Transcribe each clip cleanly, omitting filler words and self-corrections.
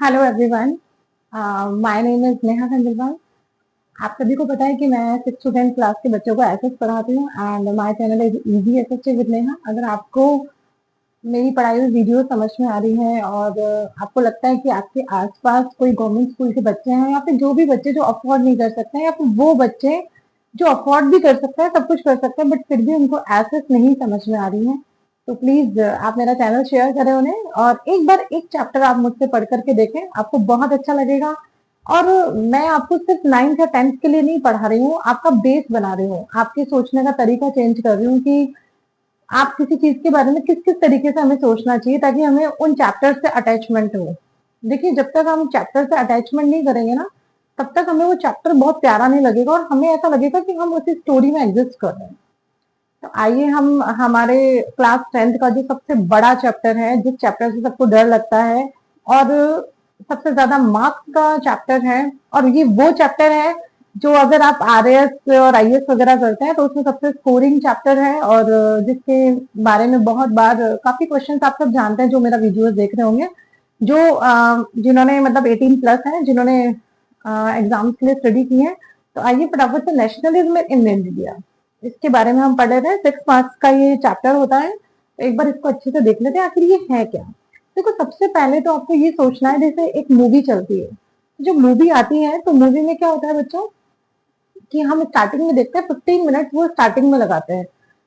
Hello everyone, my name is Neha Khandelwal. आप सभी को पता है कि मैं 6 to 10 क्लास के बच्चों को एसएस पढ़ाती हूँ and my channel is easy SS with Neha. अगर आपको मेरी पढ़ाई हुई वीडियो समझ में आ रही है और आपको लगता है कि आपके आसपास कोई गवर्नमेंट स्कूल के बच्चे हैं या फिर जो भी बच्चे जो अफोर्ड नहीं कर सकते हैं या फिर वो बच्चे जो अफोर्ड भी कर सकते हैं, सब कुछ कर सकते हैं, बट फिर भी उनको एसएस नहीं समझ में आ रही है, तो प्लीज आप मेरा चैनल शेयर करें उन्हें और एक बार एक चैप्टर आप मुझसे पढ़ करके देखें, आपको बहुत अच्छा लगेगा। और मैं आपको सिर्फ 9th या 10th के लिए नहीं पढ़ा रही हूँ, आपका बेस बना रही हूँ, आपके सोचने का तरीका चेंज कर रही हूँ कि आप किसी चीज के बारे में किस किस तरीके से हमें सोचना चाहिए ताकि हमें उन चैप्टर से अटैचमेंट हो। देखिए, जब तक हम चैप्टर से अटैचमेंट नहीं करेंगे ना, तब तक हमें वो चैप्टर बहुत प्यारा नहीं लगेगा और हमें ऐसा लगेगा कि हम उसी स्टोरी में एग्जिस्ट कर रहे हैं। तो आइए हम हमारे क्लास 10th का जो सबसे बड़ा चैप्टर है, जिस चैप्टर से सबको डर लगता है और सबसे ज्यादा मार्क्स का चैप्टर है, और ये वो चैप्टर है जो अगर आप आरएएस और आईएएस वगैरह करते हैं तो उसमें सबसे स्कोरिंग चैप्टर है और जिसके बारे में बहुत बार काफी क्वेश्चंस आप सब जानते हैं जो मेरा वीडियोस देख रहे होंगे, जो जिन्होंने मतलब 18 प्लस है, जिन्होंने एग्जाम्स के लिए स्टडी की है। तो आइए फटाफट से नेशनलिज्म इन इंडिया, इसके बारे में हम पढ़ लेते हैं। 6 मार्क्स का ये चैप्टर होता है, तो एक बार इसको अच्छे से देख लेते हैं आखिर ये है क्या। देखो, सबसे पहले तो आपको ये सोचना है, जैसे एक मूवी चलती है, जो मूवी आती है तो मूवी में क्या होता है बच्चों कि हम स्टार्टिंग में देखते हैं, 15 मिनट वो स्टार्टिंग में लगाते हैं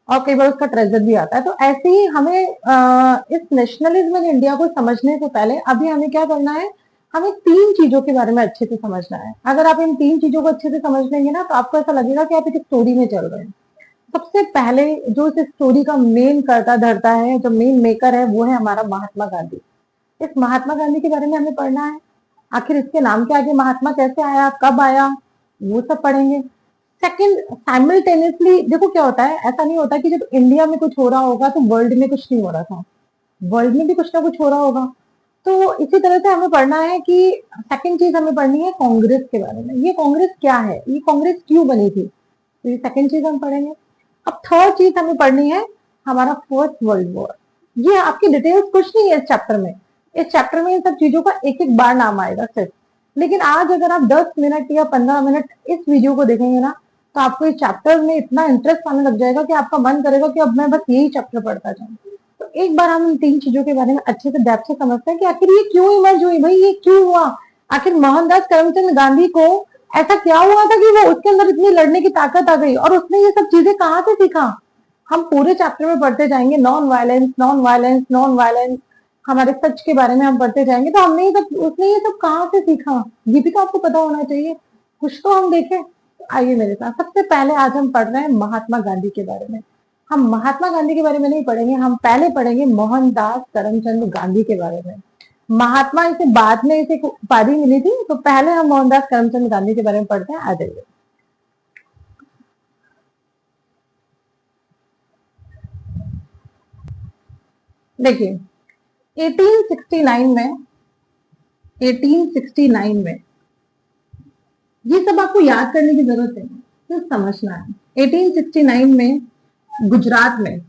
और कई बार उसका ट्रेजर भी आता है। तो ऐसे ही हमें इस नेशनलिज्म इन इंडिया को समझने से पहले अभी हमें क्या करना है, हमें 3 चीजों के बारे में अच्छे से समझना है। अगर आप इन 3 चीजों को अच्छे से समझ लेंगे ना, तो आपको ऐसा लगेगा कि आप एक स्टोरी में चल रहे हैं। सबसे पहले जो इस स्टोरी का मेन करता धरता है, जो मेन मेकर है, वो है हमारा महात्मा गांधी। इस महात्मा गांधी के बारे में हमें पढ़ना है। आखिर इसके नाम के आगे महात्मा कैसे आया, कब आया, वो सब पढ़ेंगे। सेकंड, साइमल्टेनियसली देखो क्या होता है, ऐसा नहीं होता कि जब इंडिया में कुछ हो रहा होगा तो वर्ल्ड में कुछ नहीं हो रहा था, वर्ल्ड में भी कुछ ना कुछ हो रहा होगा। तो इसी तरह से हमें पढ़ना है कि सेकंड चीज हमें पढ़नी है कांग्रेस के बारे में। ये कांग्रेस क्या है, ये कांग्रेस क्यों बनी थी, तो ये सेकंड चीज हम पढ़ेंगे। अब थर्ड चीज हमें पढ़नी है हमारा फर्स्ट वर्ल्ड वॉर। ये आपकी डिटेल्स कुछ नहीं है इस चैप्टर में, इस चैप्टर में इन सब चीजों का एक एक बार नाम आएगा सिर्फ। लेकिन आज अगर आप 10 मिनट या 15 मिनट इस वीडियो को देखेंगे ना, तो आपको इस चैप्टर में इतना इंटरेस्ट आने लग जाएगा कि आपका मन करेगा कि अब मैं बस यही चैप्टर पढ़ता जाऊं। तो एक बार हम इन 3 चीजों के बारे में अच्छे से डेप्थ से समझते हैं कि आखिर ये क्यों इमर्ज हुई, भाई ये क्यों हुआ। आखिर मोहनदास करमचंद गांधी को ऐसा क्या हुआ था कि वो उसके अंदर इतनी लड़ने की ताकत आ गई, और उसने ये सब चीजें कहाँ से सीखा। हम पूरे चैप्टर में पढ़ते जाएंगे, non violence non violence non violence, हमारे सच के बारे में हम पढ़ते जाएंगे। तो हमने ये सब, उसने ये सब कहाँ से सीखा, ये भी तो आपको पता होना चाहिए, कुछ तो हम देखें। आइए मेरे साथ, सबसे पहले आज हम पढ़ रहे हैं महात्मा गांधी के बारे में। हम महात्मा गांधी के बारे में नहीं पढ़ेंगे, हम पहले पढ़ेंगे मोहनदास करमचंद गांधी के बारे में। महात्मा इसे बाद में इसे उपाधि मिली थी, तो पहले हम मोहनदास करमचंद गांधी के बारे में पढ़ते हैं। आ जाइए। देखिए, 1869 में 1869 में ये सब आपको याद करने की जरूरत है, सिर्फ समझना है। 1869 में गुजरात में,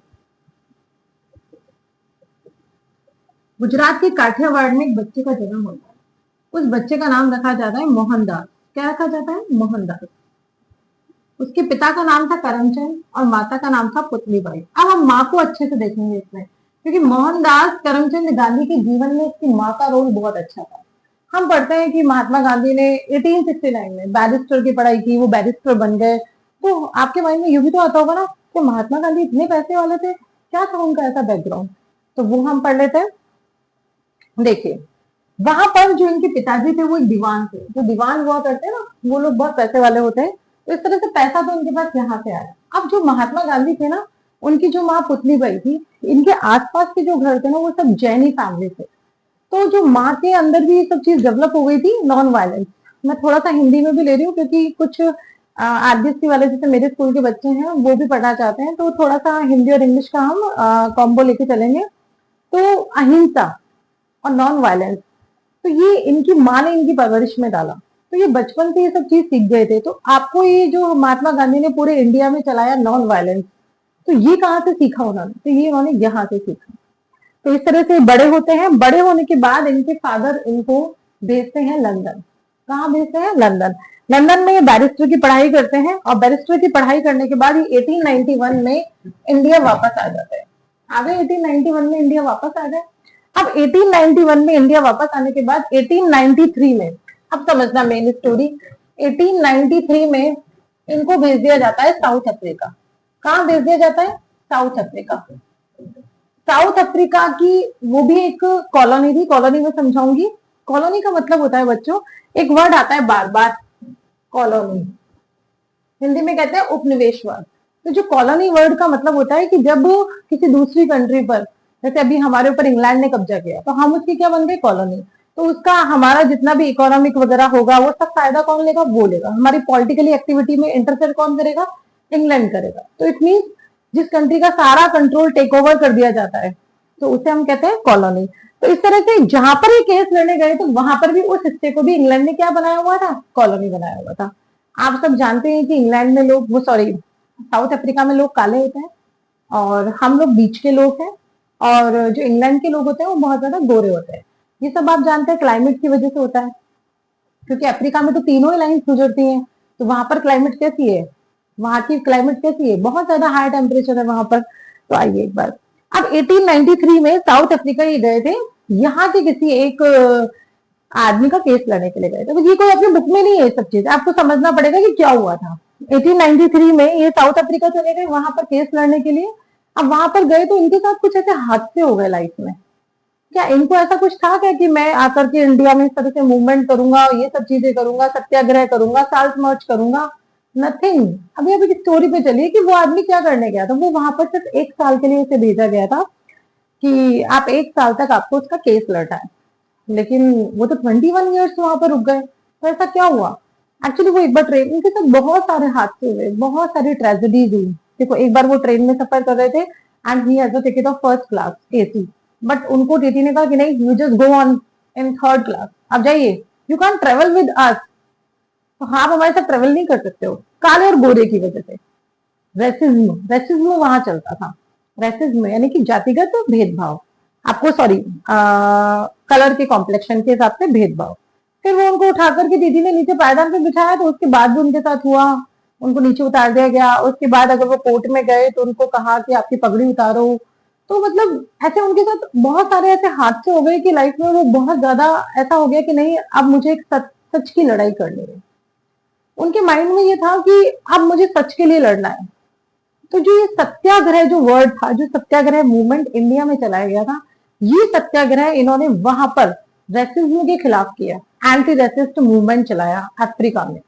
गुजरात के काठियावाड़ में एक बच्चे का जन्म होता है। उस बच्चे का नाम रखा जाता है मोहनदास। क्या रखा जाता है? मोहनदास। उसके पिता का नाम था करमचंद और माता का नाम था पुतलीबाई। अब हम माँ को अच्छे से देखेंगे इसमें, क्योंकि मोहनदास करमचंद गांधी के जीवन में उसकी माँ का रोल बहुत अच्छा था। हम पढ़ते हैं कि महात्मा गांधी ने 1869 में बैरिस्टर की पढ़ाई की, वो बैरिस्टर बन गए। तो आपके माइंड में ये भी तो आता होगा ना कि महात्मा गांधी इतने पैसे वाले थे, क्या था उनका ऐसा बैकग्राउंड, तो वो हम पढ़ लेते हैं। देखिए, वहां पर जो इनके पिताजी थे वो एक दीवान थे। जो दीवान हुआ करते हैं ना, वो लोग बहुत पैसे वाले होते हैं, तो इस तरह से पैसा तो इनके पास यहाँ से आया। अब जो महात्मा गांधी थे ना, उनकी जो माँ पुतलीबाई थी, इनके आसपास के जो घर थे ना, वो सब जैनी फैमिली थे। तो जो माँ के अंदर भी ये सब चीज डेवलप हो गई थी, नॉन वायलेंस। मैं थोड़ा सा हिंदी में भी ले रही हूँ क्योंकि कुछ आरबीएससी वाले जैसे मेरे स्कूल के बच्चे हैं वो भी पढ़ना चाहते हैं, तो थोड़ा सा हिंदी और इंग्लिश का हम कॉम्बो लेके चलेंगे। तो अहिंसा और नॉन वायलेंस, तो ये इनकी माँ ने इनकी परवरिश में डाला, तो ये बचपन से ये सब चीज सीख गए थे। तो आपको ये जो महात्मा गांधी ने पूरे इंडिया में चलाया नॉन वायलेंस, तो ये कहाँ से सीखा उन्होंने, तो ये उन्होंने यहाँ से सीखा। तो इस तरह से बड़े होते हैं, बड़े होने के बाद इनके फादर इनको भेजते हैं लंदन। कहाँ भेजते हैं? लंदन। लंदन में ये बैरिस्टर की पढ़ाई करते हैं और बैरिस्टर की पढ़ाई करने के बाद ये 1891 में इंडिया वापस आ जाते हैं। आ गए 1891 में इंडिया वापस आ गए। अब 1891 में इंडिया वापस आने के बाद 1893 में, अब समझना मेन स्टोरी, 1893 में इनको भेज दिया जाता है साउथ अफ्रीका। कहाँ भेज दिया जाता है? South Africa. साउथ अफ्रीका की वो भी एक कॉलोनी थी, कॉलोनी में समझाऊंगी। कॉलोनी का मतलब होता है बच्चों, एक वर्ड आता है बार बार, कॉलोनी, हिंदी में कहते हैं उपनिवेशवाद। तो जो कॉलोनी वर्ड का मतलब होता है कि जब किसी दूसरी कंट्री पर, जैसे अभी हमारे ऊपर इंग्लैंड ने कब्जा किया तो हम उसकी क्या बन गए? कॉलोनी। तो उसका हमारा जितना भी इकोनॉमिक वगैरह होगा वो सब फायदा कौन लेगा? वो लेगा। हमारी पॉलिटिकली एक्टिविटी में इंटरफेयर कौन करेगा? इंग्लैंड करेगा। तो इट मीन जिस कंट्री का सारा कंट्रोल टेक ओवर कर दिया जाता है तो उसे हम कहते हैं कॉलोनी। तो इस तरह से जहां पर ये केस लड़ने गए तो वहां पर भी उस हिस्से को भी इंग्लैंड ने क्या बनाया हुआ था? कॉलोनी बनाया हुआ था। आप सब जानते हैं कि इंग्लैंड में लोग, वो सॉरी, साउथ अफ्रीका में लोग काले होते हैं और हम लोग बीच के लोग हैं, और जो इंग्लैंड के लोग होते हैं वो बहुत ज्यादा गोरे होते हैं। ये सब आप जानते हैं क्लाइमेट की वजह से होता है, क्योंकि अफ्रीका में तो तीनों ही लाइन गुजरती हैं। तो वहां पर क्लाइमेट कैसी है? वहां की क्लाइमेट कैसी है? बहुत ज्यादा हाई टेम्परेचर है वहां पर। तो आइए एक बार, अब 1893 में साउथ अफ्रीका ये गए थे, यहाँ के किसी एक आदमी का केस लड़ने के लिए गए थे। तो ये कोई अपनी बुक में नहीं है, सब चीज आपको समझना पड़ेगा कि क्या हुआ था। 1893 में ये साउथ अफ्रीका चले गए वहां पर केस लड़ने के लिए। अब वहां पर गए तो इनके साथ कुछ ऐसे हादसे हो गए लाइफ में। क्या इनको ऐसा कुछ था क्या कि मैं आकर के इंडिया में इस तरह से मूवमेंट करूंगा, ये सब चीजें करूंगा, सत्याग्रह करूंगा, साल्ट मार्च करूंगा? नथिंग। अभी अभी स्टोरी पे चलिए कि वो आदमी क्या करने गया था। वो वहां पर सिर्फ 1 साल के लिए उसे भेजा गया था कि आप 1 साल तक आपको उसका केस लड़ना है। लेकिन वो तो 21 ईयर्स वहां पर रुक गए। तो ऐसा क्या हुआ? एक्चुअली वो एक बार ट्रेन, उनके साथ बहुत सारे हादसे हुए, बहुत सारी ट्रेजेडीज हुई। देखो, एक बार वो ट्रेन में सफर कर रहे थे and he has a ticket of first class AC, but उनको टीटी ने कहा कि नहीं, you just go on in third class, आप जाइए, you can travel with us. तो हाँ, आप हमारे साथ ट्रेवल नहीं कर सकते हो, काले और गोरे की वजह से। रेसिज्म, रेसिज्म वहां चलता था। रेसिज्म यानी कि जातिगत भेदभाव, आपको सॉरी, कलर के कॉम्प्लेक्शन के हिसाब से भेदभाव। फिर वो उनको उठा करके दीदी ने नीचे पायदान पे बिठाया, तो उसके बाद भी उनके साथ हुआ, उनको नीचे उतार दिया गया। उसके बाद अगर वो कोर्ट में गए तो उनको कहा कि आपकी पगड़ी उतारो। तो मतलब ऐसे उनके साथ बहुत सारे ऐसे हादसे हो गए कि लाइफ में वो बहुत ज्यादा ऐसा हो गया कि नहीं, अब मुझे एक सच सच की लड़ाई करनी है। उनके माइंड में ये था कि अब मुझे सच के लिए लड़ना है। तो जो ये सत्याग्रह जो वर्ड था, जो सत्याग्रह मूवमेंट इंडिया में चलाया गया था, ये सत्याग्रह इन्होंने वहां पर रेसिज्म के खिलाफ किया, एंटी रेसिस्ट मूवमेंट चलाया अफ्रीका में।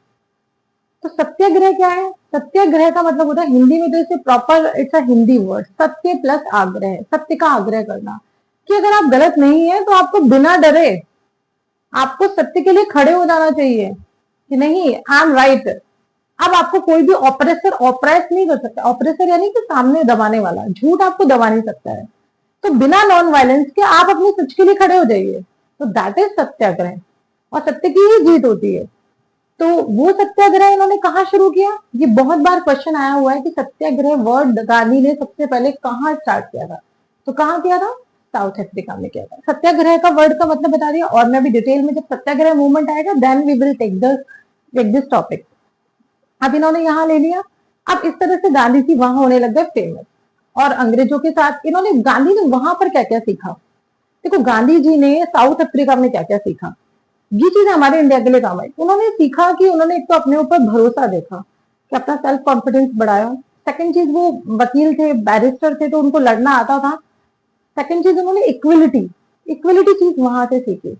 तो सत्याग्रह क्या है? सत्याग्रह का मतलब होता है हिंदी में, तो इसे proper, it's a Hindi word, सत्य प्लस आग्रह, सत्य का आग्रह करना कि अगर आप गलत नहीं है तो आपको बिना डरे आपको सत्य के लिए खड़े हो जाना चाहिए कि नहीं, आई एम राइट। अब आपको कोई भी ऑपरेसर ऑपरेस नहीं कर सकता। ऑपरेसर यानी कि सामने दबाने वाला, झूठ आपको दबा नहीं सकता है। तो बिना नॉन वायलेंस के आप अपने सच के लिए खड़े हो जाइए। तो दैट इज सत्याग्रह, और सत्य की ही जीत होती है। तो वो सत्याग्रह इन्होंने कहाँ शुरू किया? ये बहुत बार क्वेश्चन आया हुआ है कि सत्याग्रह वर्ड गांधी ने सबसे पहले कहाँ स्टार्ट किया था। तो कहाँ किया था? साउथ अफ्रीका में किया था। सत्याग्रह का वर्ड का मतलब बता दिया, और मैं भी डिटेल में, जब सत्याग्रह मूवमेंट आएगा then we will take this topic. अब इन्होंने यहाँ ले लिया। अब इस तरह से गांधी जी वहां होने लग गए फेमस, और अंग्रेजों के साथ इन्होंने, गांधी ने वहां पर क्या क्या सीखा। देखो, गांधी जी ने साउथ अफ्रीका में क्या क्या सीखा, ये चीज हमारे इंडिया के लिए काम आई। उन्होंने सीखा कि उन्होंने एक तो अपने ऊपर भरोसा देखा, कि अपना सेल्फ कॉन्फिडेंस बढ़ाया। सेकंड चीज, वो वकील थे, बैरिस्टर थे, तो उनको लड़ना आता था। सेकंड चीज, उन्होंने इक्वलिटी, इक्वलिटी चीज वहां से सीखी।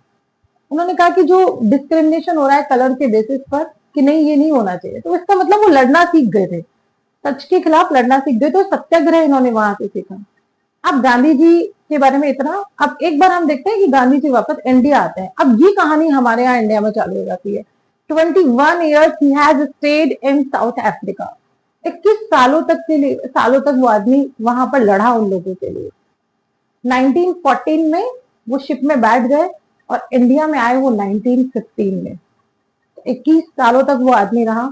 उन्होंने कहा कि जो डिस्क्रिमिनेशन हो रहा है कलर के बेसिस पर, कि नहीं, ये नहीं होना चाहिए। तो इसका मतलब वो लड़ना सीख गए थे, सच के खिलाफ लड़ना सीख गए। तो सत्याग्रह इन्होंने वहां से सीखा। अब गांधी जी के बारे में इतना। अब एक बार हम देखते हैं कि गांधी जी वापस इंडिया आते हैं। अब ये कहानी हमारे यहाँ इंडिया में चालू हो जाती है। 21 years he has stayed in south Africa. 21 सालों तक के लिए, सालों तक वो आदमी वहां पर लड़ा उन लोगों के लिए। 1914 में वो शिप में बैठ गए और इंडिया में आए वो 1915 में। 21 सालों तक वो आदमी रहा।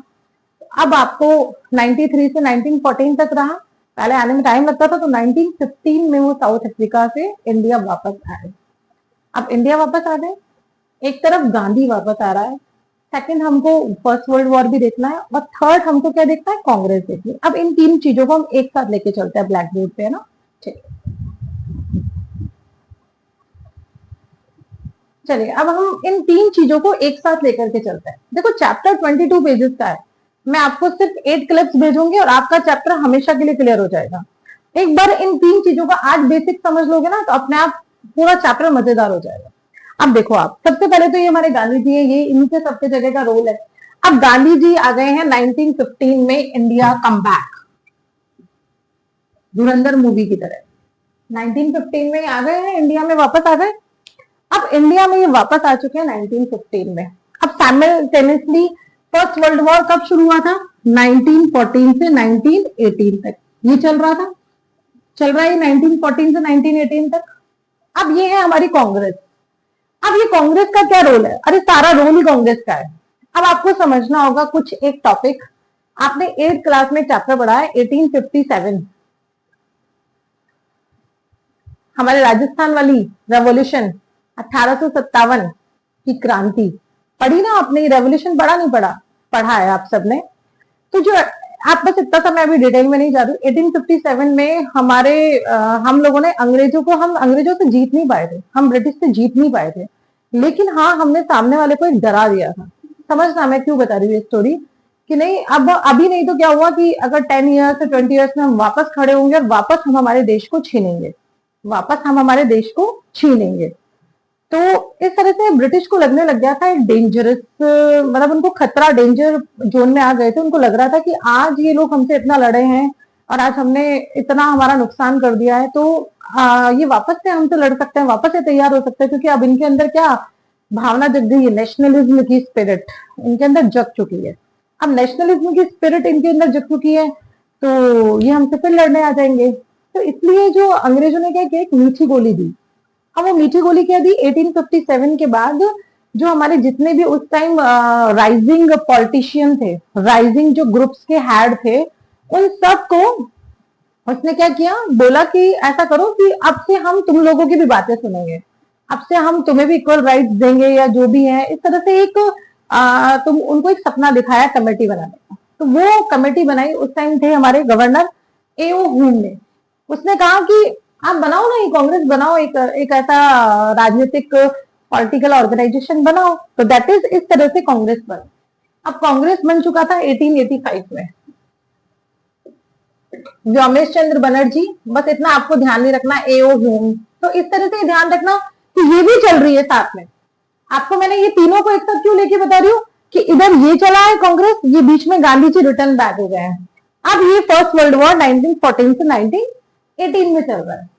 अब आपको 93 से 1914 तक रहा, पहले आने में टाइम लगता था। तो 1915 में वो साउथ अफ्रीका से इंडिया वापस आए। अब इंडिया वापस आ गए, एक तरफ गांधी वापस आ रहा है, सेकंड हमको फर्स्ट वर्ल्ड वॉर भी देखना है, और थर्ड हमको क्या देखना है, कांग्रेस देखनी है। अब इन तीन चीजों को हम एक साथ लेके चलते हैं ब्लैक बोर्ड पे, है ना। ठीक, चलिए अब हम इन तीन चीजों को एक साथ लेकर के चलते हैं। देखो चैप्टर 22 पेजेस का है, मैं आपको सिर्फ 8 क्लिप्स भेजूंगी और आपका चैप्टर हमेशा के लिए क्लियर हो जाएगा। एक बार इन तीन चीजों का आज बेसिक समझ लोगे ना, तो अपने आप पूरा चैप्टर मजेदार हो जाएगा। अब देखो आप, सबसे पहले तो ये हमारे गांधी जी है, ये इनके सबसे जगह का रोल है। अब गांधी जी आ गए हैं 1915 में, इंडिया कम बैक, धुरंधर मूवी की तरह 1915 में आ गए हैं, इंडिया में वापस आ गए। अब इंडिया में ये वापस आ चुके हैं 1915 में। अब साइमल्टेनियसली फर्स्ट वर्ल्ड वॉर कब शुरू हुआ था, 1914 से 1918 तक ये चल रहा था, चल रहा है 1914 से 1918 तक। अब ये है हमारी कांग्रेस। अब ये कांग्रेस का क्या रोल है, अरे सारा रोल ही कांग्रेस का है। अब आपको समझना होगा कुछ एक टॉपिक, आपने 8th क्लास में चैप्टर पढ़ा है 1857, हमारे राजस्थान वाली रेवोल्यूशन, 1857 की क्रांति पढ़ी ना आपने, रेवोल्यूशन पढ़ा नहीं पढ़ा, पढ़ा है आप सबने। तो जो आप बस इतना सा, मैं अभी डिटेल में नहीं जा रही। 1857 में हम लोगों ने हम अंग्रेजों से जीत नहीं पाए थे, हम ब्रिटिश से जीत नहीं पाए थे, लेकिन हाँ हमने सामने वाले को एक डरा दिया था। समझना मैं क्यों बता रही हूँ ये स्टोरी, कि नहीं अब अभी नहीं तो क्या हुआ कि अगर 10 ईयर्स से 20 ईयर्स में हम वापस खड़े होंगे और वापस हम हमारे देश को छीनेंगे, वापस हम हमारे देश को छीनेंगे। तो इस तरह से ब्रिटिश को लगने लग गया था एक डेंजरस, मतलब उनको खतरा, डेंजर जोन में आ गए थे। उनको लग रहा था कि आज ये लोग हमसे इतना लड़े हैं और आज हमने इतना हमारा नुकसान कर दिया है, तो ये वापस से हमसे लड़ सकते हैं, वापस से तैयार हो सकते हैं, क्योंकि अब इनके अंदर क्या भावना जग गई है, नेशनलिज्म की स्पिरिट इनके अंदर जग चुकी है। अब नेशनलिज्म की स्पिरिट इनके अंदर जग चुकी है, तो ये हमसे फिर लड़ने आ जाएंगे। तो इसलिए जो अंग्रेजों ने क्या किया, एक मीठी गोली दी। अब वो मीठी गोली क्या दी, 1857 के बाद जो हमारे जितने भी उस टाइम राइजिंग पॉलिटिशियन थे, राइजिंग जो ग्रुप्स के हेड थे, उन सबको उसने क्या किया, बोला कि ऐसा करो कि अब से हम तुम लोगों की भी बातें सुनेंगे, अब से हम तुम्हें भी इक्वल राइट्स देंगे, या जो भी है इस तरह से एक तुम उनको एक सपना दिखाया कमेटी बनाने का। तो वो कमेटी बनाई, उस टाइम थे हमारे गवर्नर एओ हुम ने। उसने कहा कि आप बनाओ ना, ये कांग्रेस बनाओ, एक ऐसा राजनीतिक पॉलिटिकल ऑर्गेनाइजेशन बनाओ। तो दैट इज, इस तरह से कांग्रेस बना। अब कांग्रेस बन चुका था 1885 में, व्योमेश चंद्र बनर्जी, बस इतना आपको ध्यान नहीं रखना, एओ ह्यूम। तो इस तरह से ध्यान रखना कि ये भी चल रही है साथ में। आपको मैंने ये तीनों को एक साथ क्यों लेके बता रही हूँ, कि इधर ये चला है कांग्रेस, ये बीच में गांधी जी रिटर्न बैक हो गए हैं। अब ये फर्स्ट वर्ल्ड वॉर 1914 से 1918 में चल रहा है।